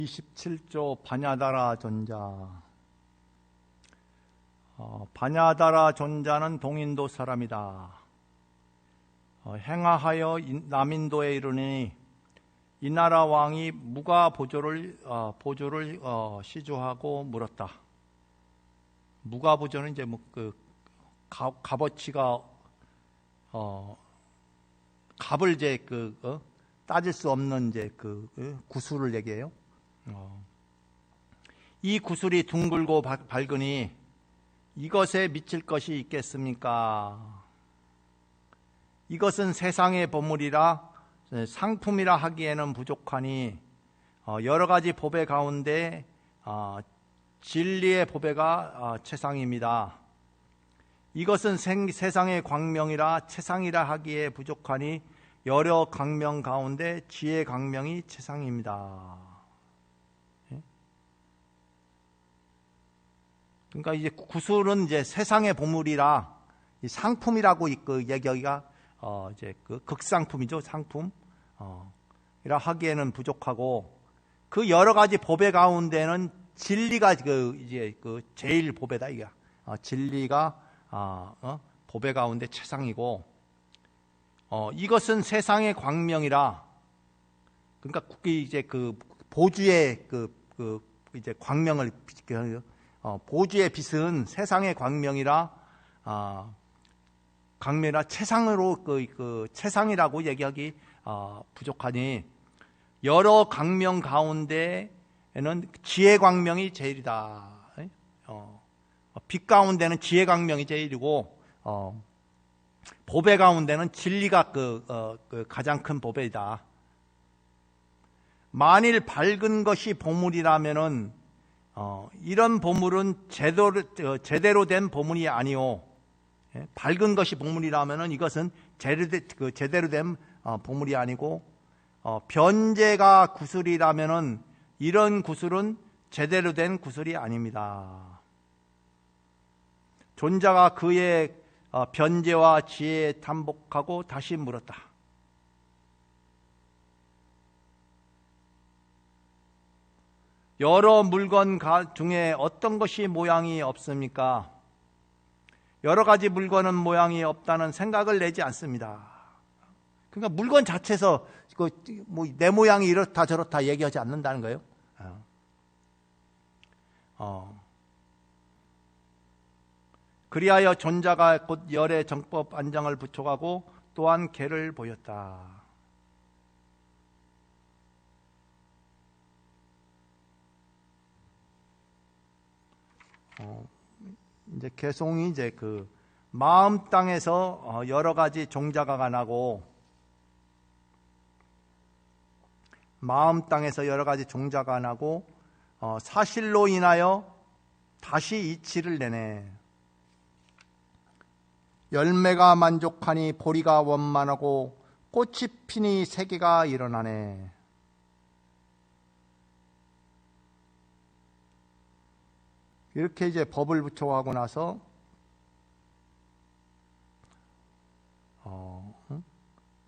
27조 바냐다라 존자. 바냐다라 존자는 동인도 사람이다. 행하하여 남인도에 이르니 이 나라 왕이 무가 보조를 시주하고 물었다. 무가 보조는 이제 값어치가 값을 이제 따질 수 없는 이제 구슬을 얘기해요. 이 구슬이 둥글고 밝으니 이것에 미칠 것이 있겠습니까? 이것은 세상의 보물이라 상품이라 하기에는 부족하니 여러 가지 보배 가운데 진리의 보배가 최상입니다. 이것은 세상의 광명이라 최상이라 하기에 부족하니 여러 광명 가운데 지혜 광명이 최상입니다. 그러니까 이제 구슬은 이제 세상의 보물이라 상품이라고 얘기하기가 이제 극상품이죠. 상품. 이라 하기에는 부족하고 그 여러 가지 보배 가운데는 진리가 이제 제일 보배다 이게. 진리가 보배 가운데 최상이고 이것은 세상의 광명이라 그러니까 이제 보주의 이제 광명을 보주의 빛은 세상의 광명이라 광명이라 최상으로 최상이라고 얘기하기 부족하니 여러 광명 가운데에는 지혜 광명이 제일이다. 빛 가운데는 지혜 광명이 제일이고 보배 가운데는 진리가 가장 큰 보배이다. 만일 밝은 것이 보물이라면은 이런 보물은 제대로 된 보물이 아니오. 밝은 것이 보물이라면은 이것은 제대로 된 보물이 아니고 변제가 구슬이라면은 이런 구슬은 제대로 된 구슬이 아닙니다. 존자가 그의 변제와 지혜에 탐복하고 다시 물었다. 여러 물건 중에 어떤 것이 모양이 없습니까? 여러 가지 물건은 모양이 없다는 생각을 내지 않습니다. 그러니까 물건 자체에서 내 모양이 이렇다 저렇다 얘기하지 않는다는 거예요. 그리하여 존자가 곧 열의 정법 안장을 부촉하고 또한 개를 보였다. 이제 개송이 이제 마음 땅에서 여러 가지 종자가 나고 마음 땅에서 여러 가지 종자가 나고 사실로 인하여 다시 이치를 내네. 열매가 만족하니 보리가 원만하고 꽃이 피니 세계가 일어나네. 이렇게 이제 법을 부처하고 나서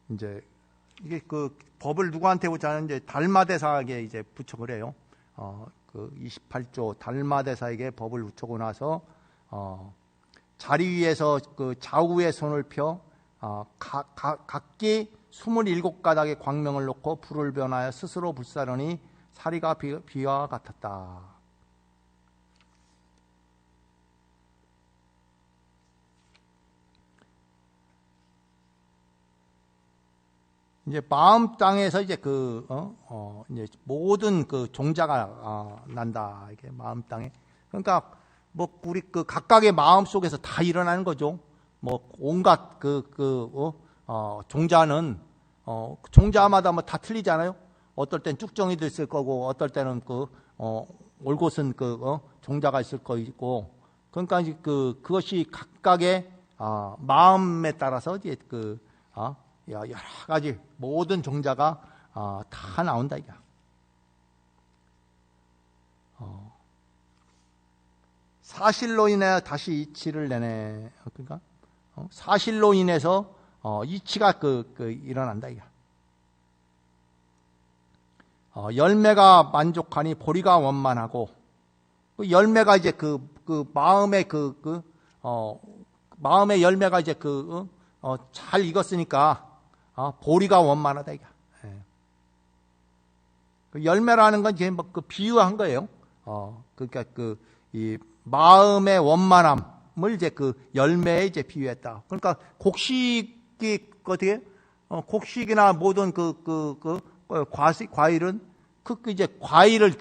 이제 이게 법을 누구한테 부처하는 이제 달마대사에게 이제 부처를 해요. 28조 달마대사에게 법을 부처고 나서 자리 위에서 좌우에 손을 펴 각기 27가닥의 광명을 놓고 불을 변하여 스스로 불사르니 사리가 비와 같았다. 이제 마음 땅에서 이제 이제 모든 종자가 난다. 이게 마음 땅에. 그러니까 우리 각각의 마음 속에서 다 일어나는 거죠. 온갖 종자는 종자마다 다 틀리잖아요. 어떨 땐 쭉정이도 있을 거고, 어떨 때는 올곧은 종자가 있을 거 있고. 그러니까 이제 그것이 각각의 마음에 따라서 이제 여러 가지 모든 종자가 다 나온다 이게. 사실로 인해 다시 이치를 내네. 그러니까 사실로 인해서 이치가 일어난다 이게. 열매가 만족하니 보리가 원만하고, 그 열매가 이제 마음의 마음의 열매가 이제 잘 익었으니까 보리가 원만하다 이거. 그 열매라는 건 이제 비유한 거예요. 그러니까 이 마음의 원만함을 이제 열매에 이제 비유했다. 그러니까 곡식이 어떻게 곡식이나 모든 과일은 이제 과일을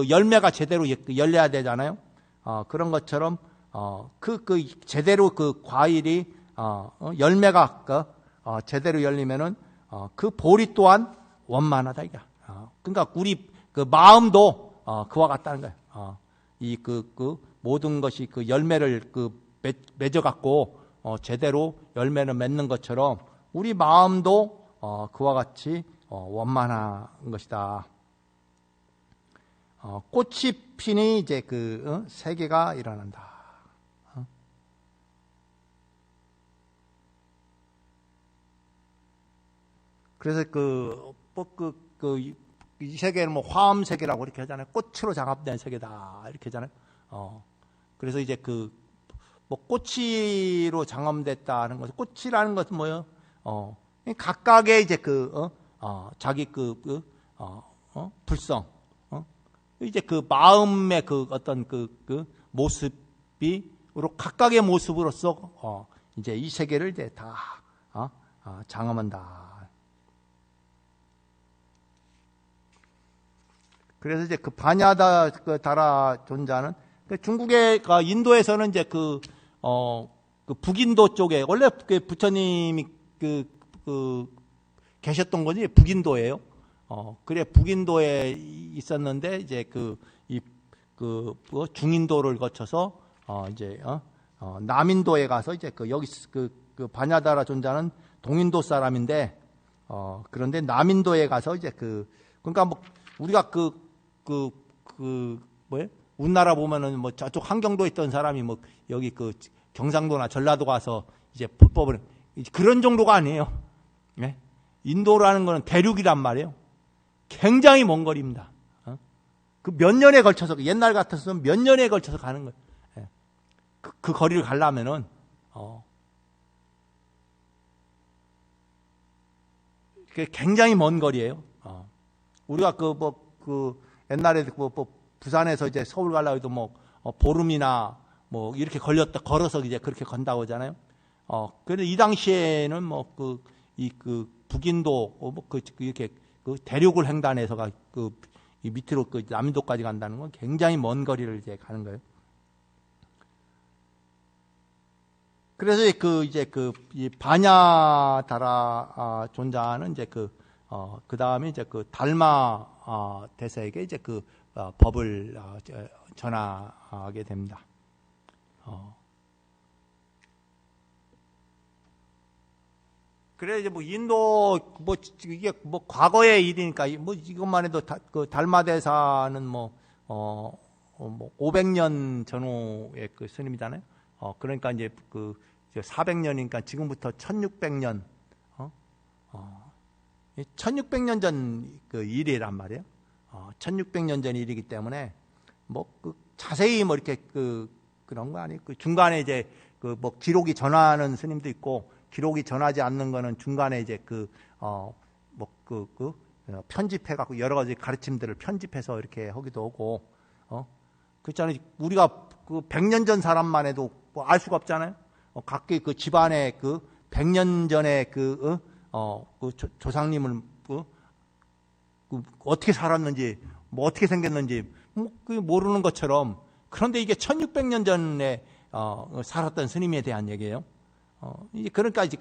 열매가 제대로 열려야 되잖아요. 그런 것처럼 제대로 과일이 열매가 제대로 열리면은 그 보리 또한 원만하다 이거. 그러니까 우리 마음도 그와 같다는 거예요. 이 모든 것이 열매를 맺어 갖고 제대로 열매를 맺는 것처럼 우리 마음도 그와 같이 원만한 것이다. 꽃이 피니 이제 세계가 일어난다. 그래서 이 세계는 화엄 세계라고 이렇게 하잖아요. 꽃으로 장합된 세계다 이렇게 하잖아요. 그래서 이제 꽃으로 장엄됐다는 것은, 꽃이라는 것은 뭐예요? 각각의 이제 자기 불성, 이제 마음의 어떤 모습으로 각각의 모습으로서 이제 이 세계를 이제 다 장엄한다. 그래서 이제 바냐다라 존자는 중국의 인도에서는 이제 북인도 쪽에 원래 부처님이 계셨던 곳이 북인도예요. 그래 북인도에 있었는데 이제 중인도를 거쳐서 이제 남인도에 가서 이제 여기 바냐다라 존자는 동인도 사람인데 그런데 남인도에 가서 이제 그러니까 우리가 뭐예요? 우리나라 보면은 저쪽 한경도에 있던 사람이 여기 경상도나 전라도 가서 이제 불법을 그런 정도가 아니에요. 네? 인도라는 거는 대륙이란 말이에요. 굉장히 먼 거리입니다. 몇 년에 걸쳐서, 옛날 같았으면 몇 년에 걸쳐서 가는 거예요. 네. 그 거리를 가려면은 굉장히 먼 거리예요. 우리가 옛날에 부산에서 이제 서울 가려고 해도 보름이나 이렇게 걸어서 이제 그렇게 간다고 하잖아요. 그런데 이 당시에는 북인도 이렇게 대륙을 횡단해서가 이 밑으로 남인도까지 간다는 건 굉장히 먼 거리를 이제 가는 거예요. 그래서 이제 이 바냐다라 존자는 이제 그 다음에 이제 달마 대사에게 이제 법을 전하게 됩니다. 그래 이제 인도 이게 과거의 일이니까 이것만 해도 달마 대사는 500년 전후의 스님이잖아요. 그러니까 이제 400년이니까 지금부터 1600년 1600년 전 일이란 말이에요. 1600년 전 일이기 때문에 자세히 이렇게 그런 거 아니에요. 중간에 이제 기록이 전하는 스님도 있고 기록이 전하지 않는 거는 중간에 이제 편집해 갖고 여러 가지 가르침들을 편집해서 이렇게 하기도 하고 그렇잖아요. 우리가 100년 전 사람만 해도 알 수가 없잖아요. 각기 집안에 100년 전에 조상님을 어떻게 살았는지 어떻게 생겼는지 모르는 것처럼, 그런데 이게 1600년 전에 살았던 스님에 대한 얘기예요. 그러니까 이제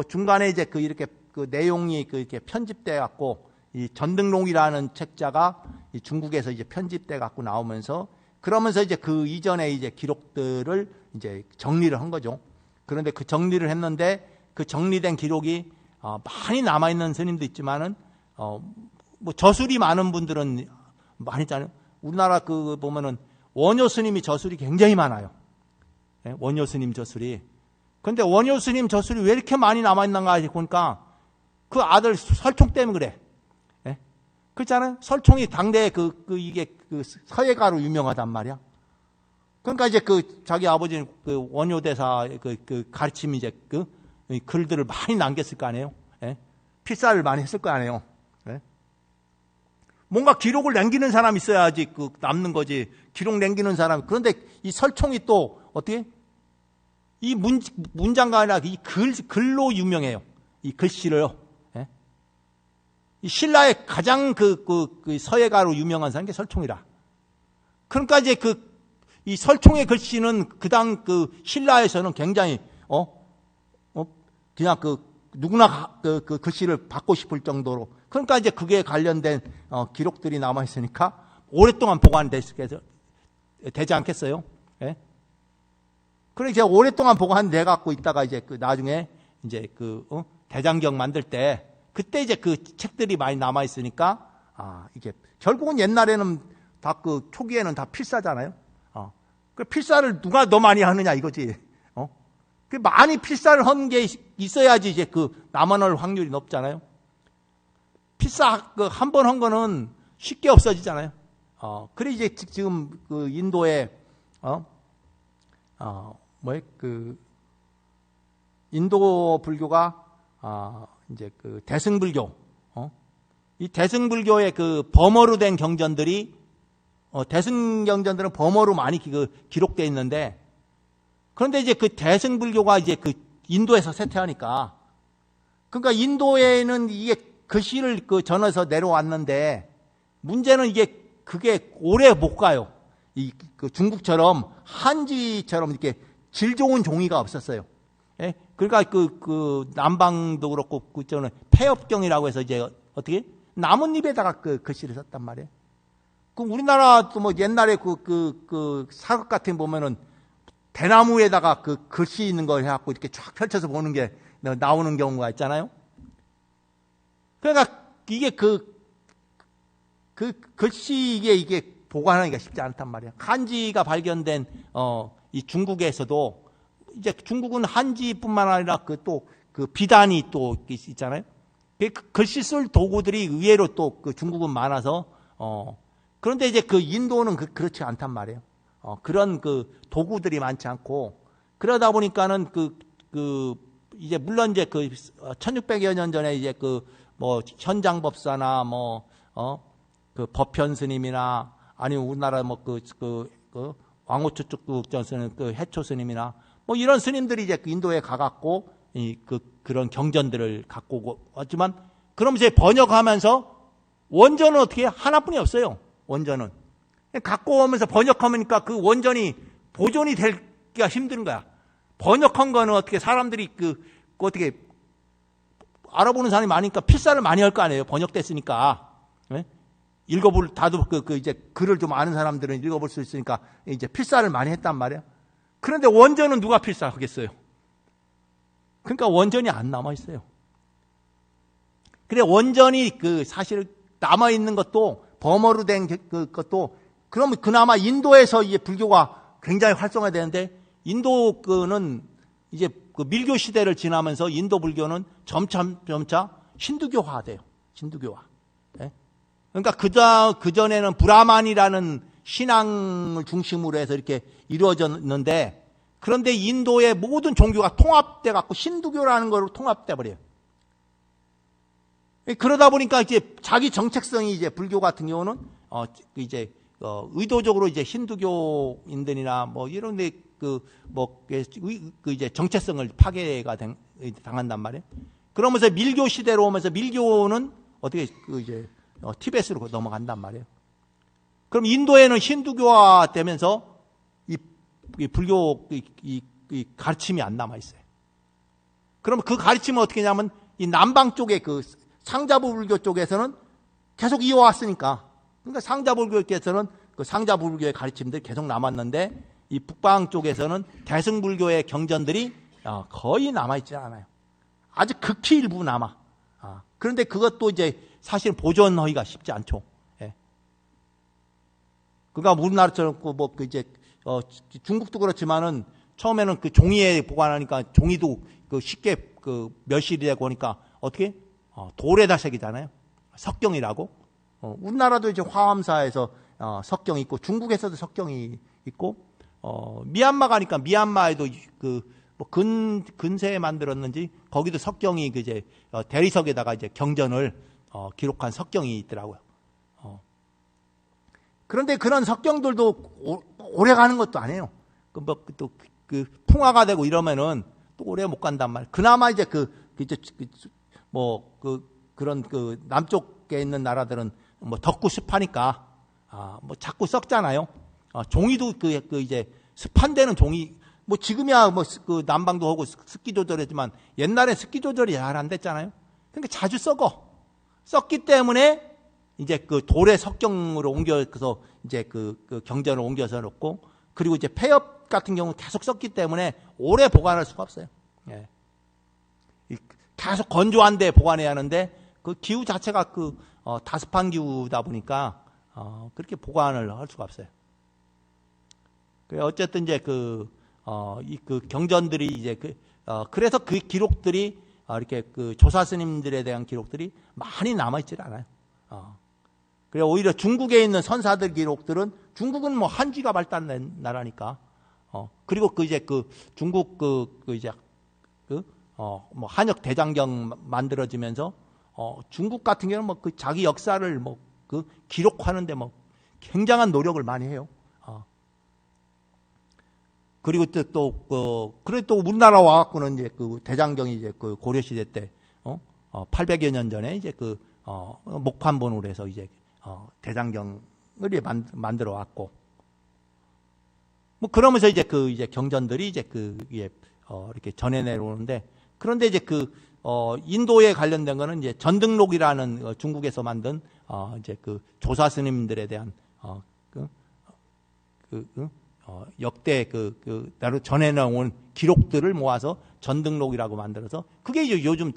중간에 이제 이렇게 내용이 이렇게 편집돼 갖고 이 전등록이라는 책자가 이 중국에서 이제 편집돼 갖고 나오면서, 그러면서 이제 이전에 이제 기록들을 이제 정리를 한 거죠. 그런데 그 정리를 했는데 그 정리된 기록이 많이 남아 있는 스님도 있지만은 저술이 많은 분들은 많이 있잖아요. 우리나라 보면은 원효 스님이 저술이 굉장히 많아요. 네? 원효 스님 저술이. 근데 원효 스님 저술이 왜 이렇게 많이 남아 있는가 보니까 그 아들 설총 때문에 그래. 네? 그렇잖아요. 설총이 당대에 이게 서예가로 유명하단 말이야. 그러니까 이제 자기 아버지는 원효대사 가르침이 이제 글들을 많이 남겼을 거 아니에요. 예? 필사를 많이 했을 거 아니에요. 예? 뭔가 기록을 남기는 사람이 있어야지 남는 거지. 기록 남기는 사람. 그런데 이 설총이 또 어떻게? 이 문장가 아니라 이 글로 유명해요. 이 글씨를요. 예? 이 신라의 가장 서예가로 유명한 사람이 설총이라. 그러니까 이제 이 설총의 글씨는 신라에서는 굉장히, 그냥 누구나 글씨를 받고 싶을 정도로. 그러니까 이제 그게 관련된, 기록들이 남아있으니까 오랫동안 보관되지 않겠어요? 예? 그래, 제가 오랫동안 보관돼 갖고 있다가 이제 나중에 이제 대장경 만들 때, 그때 이제 책들이 많이 남아있으니까, 이게, 결국은 옛날에는 다 초기에는 다 필사잖아요? 그 필사를 누가 더 많이 하느냐 이거지. 그 많이 필사를 한 게 있어야지 이제 남아날 확률이 높잖아요. 필사 한 번 한 거는 쉽게 없어지잖아요. 그래 이제 지금 인도에 인도 불교가 이제 대승불교, 이 대승불교의 범어로 된 경전들이 대승경전들은 범어로 많이 기록되어 있는데, 그런데 이제 대승불교가 이제 인도에서 쇠퇴하니까, 그러니까 인도에는 이게 글씨를 전해서 내려왔는데, 문제는 그게 오래 못 가요. 중국처럼 한지처럼 이렇게 질 좋은 종이가 없었어요. 예? 그러니까 남방도 그렇고 저는 폐업경이라고 해서 이제 어떻게 나뭇잎에다가 글씨를 썼단 말이에요. 우리나라도 뭐 옛날에 사극 같은 보면은 대나무에다가 글씨 있는 걸 해갖고 이렇게 쫙 펼쳐서 보는 게 나오는 경우가 있잖아요. 그러니까 이게 글씨 이게 보관하기가 쉽지 않단 말이야. 한지가 발견된 이 중국에서도 이제 중국은 한지뿐만 아니라 비단이 또 있잖아요. 글씨 쓸 도구들이 의외로 또 중국은 많아서 그런데 이제 인도는 그렇지 않단 말이에요. 그런 도구들이 많지 않고, 그러다 보니까는 이제 물론 이제 1600여 년 전에 이제 현장법사나 법현 스님이나 아니면 우리나라 왕호초 쪽 전서는 해초 스님이나 이런 스님들이 이제 인도에 가갖고 그런 경전들을 갖고 왔지만, 그러면서 이제 번역하면서 원전은 어떻게 하나뿐이 없어요. 원전은 갖고 오면서 번역하니까 원전이 보존이 되기가 힘든 거야. 번역한 거는 어떻게 사람들이 어떻게 알아보는 사람이 많으니까 필사를 많이 할 거 아니에요. 번역됐으니까. 네? 다도 이제 글을 좀 아는 사람들은 읽어볼 수 있으니까 이제 필사를 많이 했단 말이에요. 그런데 원전은 누가 필사하겠어요? 그러니까 원전이 안 남아 있어요. 그래 원전이 사실 남아 있는 것도 범어로 된 것도, 그러면 그나마 인도에서 이제 불교가 굉장히 활성화되는데, 인도는 이제 밀교 시대를 지나면서 인도 불교는 점차 힌두교화돼요. 힌두교화. 네? 그러니까 그전에는 브라만이라는 신앙을 중심으로 해서 이렇게 이루어졌는데, 그런데 인도의 모든 종교가 통합돼 갖고 힌두교라는 걸로 통합돼 버려요. 그러다 보니까 이제 자기 정책성이 이제 불교 같은 경우는 이제 의도적으로 이제 힌두교인들이나 이런 데 이제 정체성을 파괴가 당한단 말이에요. 그러면서 밀교 시대로 오면서 밀교는 어떻게 이제 티베트로 넘어간단 말이에요. 그럼 인도에는 힌두교화 되면서 이 불교 이 가르침이 안 남아 있어요. 그럼 그 가르침은 어떻게 하냐면 이 남방 쪽에 상자불교 쪽에서는 계속 이어왔으니까, 그러니까 상자불교께서는 상자불교의 가르침들이 계속 남았는데, 이 북방 쪽에서는 대승불교의 경전들이 거의 남아있지 않아요. 아주 극히 일부 남아. 그런데 그것도 이제 사실 보존하기가 쉽지 않죠. 예. 그러니까 우리나라처럼 이제 중국도 그렇지만은 처음에는 종이에 보관하니까 종이도 쉽게 멸실이 되고 하니까 어떻게 돌에다 새기잖아요. 석경이라고. 우리나라도 이제 화엄사에서 석경이 있고 중국에서도 석경이 있고 미얀마 가니까 미얀마에도 뭐 근세에 만들었는지 거기도 석경이 이제 대리석에다가 이제 경전을 기록한 석경이 있더라고요. 그런데 그런 석경들도 오래 가는 것도 아니에요. 또 풍화가 되고 이러면은 또 오래 못 간단 말이에요. 그나마 이제 그런 남쪽에 있는 나라들은 뭐 덥고 습하니까 뭐 자꾸 썩잖아요. 종이도 이제 습한 데는 종이 뭐 지금이야 뭐 난방도 하고 습기 조절했지만 옛날에 습기 조절이 잘 안 됐잖아요. 그러니까 자주 썩기 때문에 이제 돌에 석경으로 옮겨서 이제 경전을 옮겨서 놓고 그리고 이제 폐엽 같은 경우는 계속 썩기 때문에 오래 보관할 수가 없어요. 예. 계속 건조한 데 보관해야 하는데 그 기후 자체가 다습한 기후다 보니까 그렇게 보관을 할 수가 없어요. 그래 어쨌든 이제 경전들이 이제 그래서 그 기록들이 이렇게 조사 스님들에 대한 기록들이 많이 남아있질 않아요. 그래 오히려 중국에 있는 선사들 기록들은 중국은 뭐 한지가 발달된 나라니까 그리고 이제 중국 이제 뭐 한역 대장경 만들어지면서 중국 같은 경우는 뭐 자기 역사를 뭐 기록하는데 뭐 굉장한 노력을 많이 해요. 그리고 그래 또 우리나라 와갖고는 이제 대장경이 이제 고려 시대 때 800여 년 전에 이제 목판본으로 해서 이제 대장경을 만들어 왔고 뭐 그러면서 이제 이제 경전들이 이제 이렇게 전해 내려오는데 그런데 이제 인도에 관련된 거는 이제 전등록이라는 중국에서 만든 이제 조사 스님들에 대한 역대 나로 전해 나온 기록들을 모아서 전등록이라고 만들어서 그게 이제 요즘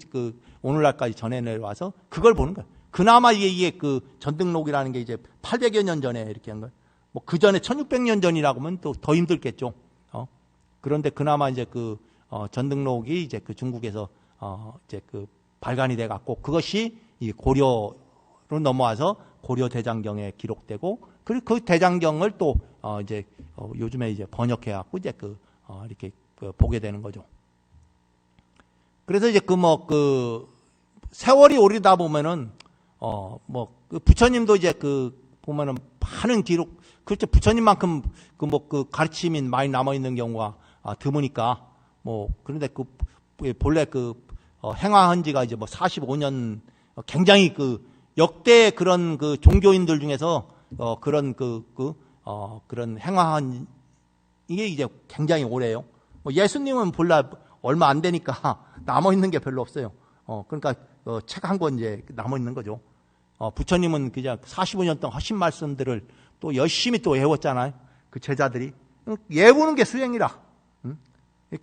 오늘날까지 전해 내려와서 그걸 보는 거예요. 그나마 이게 전등록이라는 게 이제 800여 년 전에 이렇게 한 거예요. 뭐 그 전에 1600년 전이라고 하면 또 더 힘들겠죠. 그런데 그나마 이제 전등록이 이제 중국에서 이제 발간이 돼 갖고 그것이 이 고려로 넘어와서 고려 대장경에 기록되고 그리고 그 대장경을 또 이제 요즘에 이제 번역해 갖고 이제 이렇게 보게 되는 거죠. 그래서 이제 세월이 오르다 보면은 부처님도 이제 보면은 많은 기록 그렇죠. 부처님만큼 가르침이 많이 남아 있는 경우가 드무니까 그런데 본래 행화한 지가 이제 45년 굉장히 역대 그런 종교인들 중에서 그런 그런 행화한 이게 이제 굉장히 오래요. 예수님은 본래 얼마 안 되니까 남아 있는 게 별로 없어요. 그러니까 책 한 권 이제 남아 있는 거죠. 부처님은 그냥 45년 동안 하신 말씀들을 또 열심히 또 외웠잖아요. 그 제자들이 외우는 게 수행이라.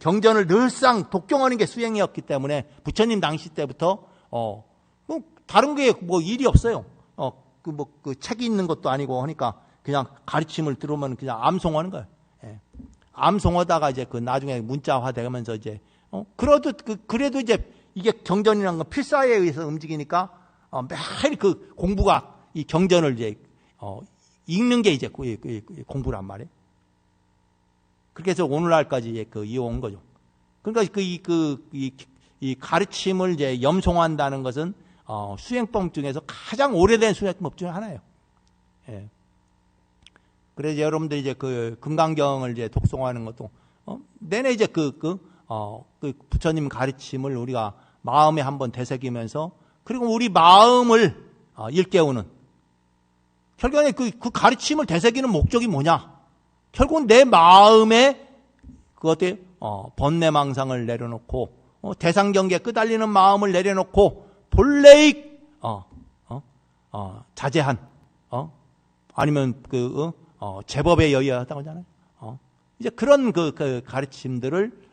경전을 늘상 독경하는 게 수행이었기 때문에 부처님 당시 때부터 다른 게 뭐 일이 없어요. 책이 있는 것도 아니고 하니까 그냥 가르침을 들으면 그냥 암송하는 거예요. 예. 암송하다가 이제 나중에 문자화 되면서 이제 그래도 이제 이게 경전이라는 건 필사에 의해서 움직이니까 매일 공부가 이 경전을 이제 읽는 게 이제 공부란 말이에요. 그렇게 해서 오늘날까지 이어온 거죠. 그러니까 이 가르침을 이제 염송한다는 것은 수행법 중에서 가장 오래된 수행법 중에 하나예요. 예. 그래서 여러분들이 이제 금강경을 이제 독송하는 것도 내내 이제 부처님 가르침을 우리가 마음에 한번 되새기면서 그리고 우리 마음을 일깨우는 결국에 그 가르침을 되새기는 목적이 뭐냐? 결국은 내 마음에 그것에 번뇌망상을 내려놓고 대상경계에 끄달리는 마음을 내려놓고 본래의 자제한 아니면 제법에 여의하다고 하잖아요. 이제 그런 가르침들을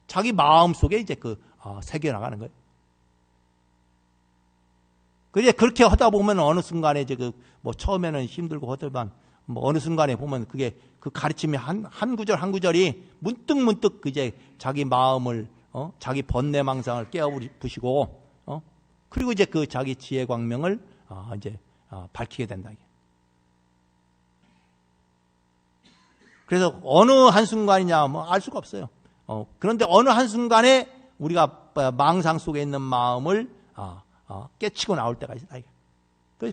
자기 마음 속에 이제 새겨 나가는 거예요. 그래 그렇게 하다 보면 어느 순간에 이제 처음에는 힘들고 하더만 어느 순간에 보면 그게 가르침이 한 구절 한 구절이 문득 이제 자기 마음을 자기 번뇌망상을 깨어부시고 그리고 이제 자기 지혜 광명을 이제 밝히게 된다. 그래서 어느 한순간이냐 뭐 알 수가 없어요. 그런데 어느 한순간에 우리가 망상 속에 있는 마음을 깨치고 나올 때가 있다.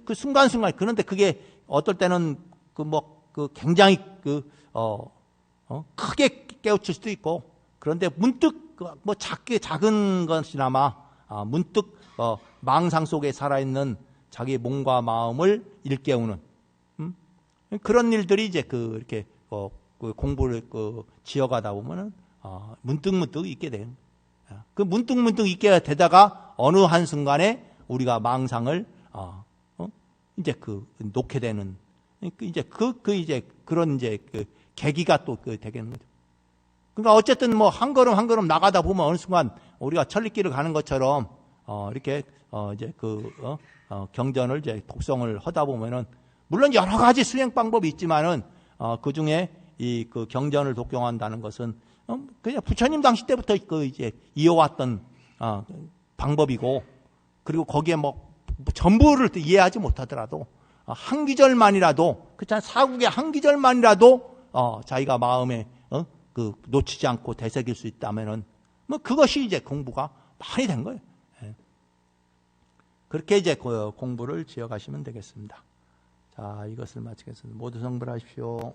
그 순간순간. 그런데 그게 어떨 때는 굉장히 크게 깨우칠 수도 있고, 그런데 문득 작은 것이나마 문득 망상 속에 살아있는 자기 몸과 마음을 일깨우는 그런 일들이 이제 이렇게 공부를 지어가다 보면은 문득 있게 돼요. 그 문득 있게 되다가 어느 한 순간에 우리가 망상을 이제 놓게 되는 이제 그런 이제 계기가 또 되겠는 거죠. 그러니까 어쨌든 뭐 한 걸음 나가다 보면 어느 순간 우리가 천리길을 가는 것처럼 이렇게 이제 경전을 이제 독성을 하다 보면은 물론 여러 가지 수행 방법이 있지만은 그 중에 이 경전을 독경한다는 것은 그냥 부처님 당시 때부터 이제 이어왔던 방법이고, 그리고 거기에 뭐 전부를 이해하지 못하더라도 한 기절만이라도, 그렇잖아요. 사국의 한 기절만이라도 자기가 마음에 놓치지 않고 되새길 수 있다면은 뭐 그것이 이제 공부가 많이 된 거예요. 그렇게 이제 공부를 지어가시면 되겠습니다. 자, 이것을 마치겠습니다. 모두 성불하십시오.